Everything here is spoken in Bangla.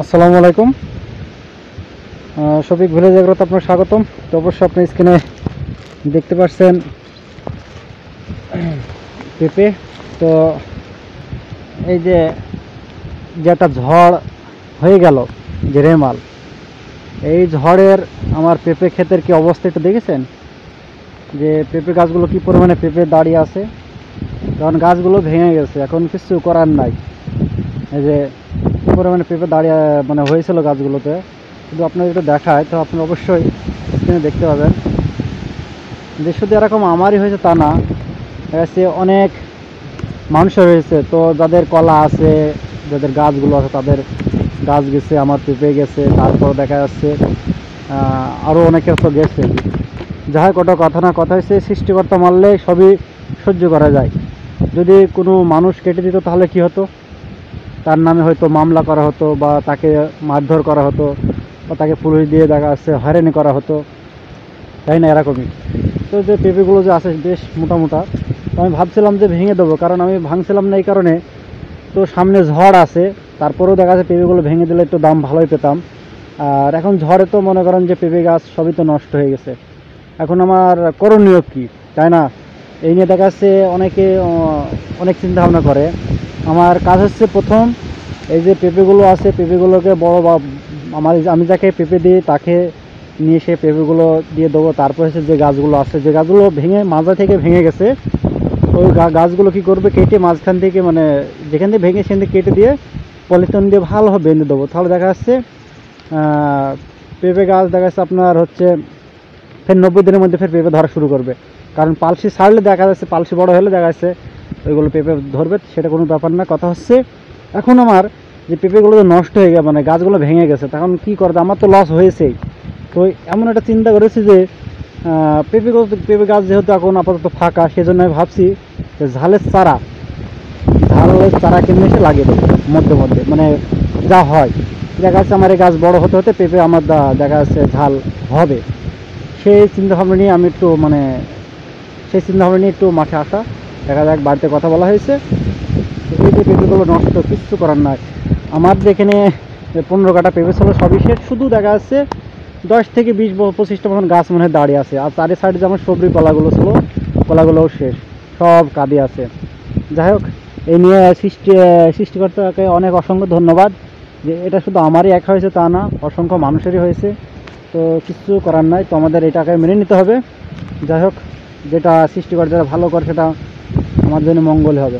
আসসালামু আলাইকুম। শফিক ভিলেজ এগ্রোতে আপনার স্বাগতম। তো অবশ্যই আপনি স্ক্রিনে দেখতে পাচ্ছেন পেঁপে। তো এই যে একটা ঝড় হয়ে গেল, যে রেমাল, এই ঝড়ের আমার পেঁপে ক্ষেতের কি অবস্থা একটু দেখেছেন? যে পেঁপে গাছগুলো কি পরিমাণে পেঁপে দাঁড়িয়ে আছে, কারণ গাছগুলো ভেঙে গেছে, এখন কিছু করার নাই। এই যে পরিমাণে পেঁপে দাঁড়িয়ে মানে হয়েছিল গাছগুলোতে, কিন্তু আপনার একটু দেখায় তো আপনি অবশ্যই স্ক্রিনে দেখতে পাবেন যে শুধু এরকম আমারই হয়েছে তা না, সে অনেক মানুষের হয়েছে। তো যাদের কলা আছে, যাদের গাছগুলো আছে, তাদের গাছ গেছে, আমার পেঁপে গেছে। তারপর দেখা যাচ্ছে আরও অনেকের তো গেছে। যাই হোক, কথা না কথা হচ্ছে সৃষ্টিকর্তা মারলে সবই সহ্য করা যায়। যদি কোনো মানুষ কেটে দিত তাহলে কি হতো? তার নামে হয়তো মামলা করা হতো, বা তাকে মারধর করা হতো, বা তাকে পুলিশ দিয়ে দেখা যাচ্ছে হয়রানি করা হতো, তাই না? এরকমই। তো যে পেঁপেগুলো যে আছে বেশ মোটা মোটা, তো আমি ভাবছিলাম যে ভেঙে দেবো, কারণ আমি ভাঙছিলাম না এই কারণে, তো সামনে ঝড় আছে, তারপরেও দেখা যাচ্ছে পেঁপেগুলো ভেঙে দিলে একটু দাম ভালোই পেতাম। আর এখন ঝড়ে তো মনে করেন যে পেঁপে গাছ সবই তো নষ্ট হয়ে গেছে। এখন আমার করণীয় কী, তাই না? এই নিয়ে দেখা যাচ্ছে অনেকে অনেক চিন্তা ভাবনা করে। আমার কাজ হচ্ছে প্রথম, এই যে পেঁপেগুলো আছে, পেঁপেগুলোকে বড় বা আমি যাকে পেঁপে দিই তাকে নিয়ে সে পেঁপেগুলো দিয়ে দেবো। তারপর হচ্ছে যে গাছগুলো আছে, যে গাছগুলো ভেঙে মাথা থেকে ভেঙে গেছে, ওই গাছগুলো কি করবে, কেটে মাঝখান থেকে, মানে যেখান থেকে ভেঙে সেখান থেকে কেটে দিয়ে পলিথিন দিয়ে ভালোভাবে বেঁধে দেবো। তাহলে দেখা যাচ্ছে পেঁপে গাছ দেখা যাচ্ছে আপনার হচ্ছে ফের 90 দিনের মধ্যে ফের পেঁপে ধরা শুরু করবে। কারণ পালসি ছাড়লে দেখা যাচ্ছে, পালসি বড় হলে দেখা যাচ্ছে ওইগুলো পেঁপে ধরবে, সেটা কোনো ব্যাপার না। কথা হচ্ছে এখন আমার যে পেঁপেগুলো তো নষ্ট হয়ে গেছে, মানে গাছগুলো ভেঙে গেছে, তখন কী করতে, আমার তো লস হয়েছেই। তো এমন একটা চিন্তা করেছি যে পেঁপে গাছ যেহেতু এখন আপাতত ফাঁকা, সেজন্য আমি ভাবছি যে ঝালের চারা কিনে এসে লাগিয়ে দেবো মধ্যে মধ্যে, মানে যা হয় দেখা যাচ্ছে আমার এই গাছ বড় হতে হতে পেঁপে আমার দেখা যাচ্ছে ঝাল হবে। সেই চিন্তাভাবনা নিয়ে আমি একটু একটু মাঠে আসা। দেখা যাক, বাড়িতে কথা বলা হয়েছে। এই যে পেঁপেগুলো নষ্ট, কিচ্ছু করার নাই। আমার যেখানে 15 কাটা পেঁপে ছিল সবই শেষ, শুধু দেখা যাচ্ছে 10 থেকে 20-25টা মতন গাছ মনে হয় দাঁড়িয়ে আছে। আর চারি সাইডে যেমন সবজি কলাগুলো ছিল, কলাগুলোও শেষ, সব কাঁদে আছে। যাই হোক, এই নিয়ে সৃষ্টিকর্তাকে অনেক অসংখ্য ধন্যবাদ যে এটা শুধু আমারই একা হয়েছে তা না, অসংখ্য মানুষেরই হয়েছে। তো কিছু করার নাই, তো আমাদের এটাকে মেনে নিতে হবে। যাই হোক, যেটা সৃষ্টিকর্তা ভালো করে সেটা আমার জন্য মঙ্গল হবে।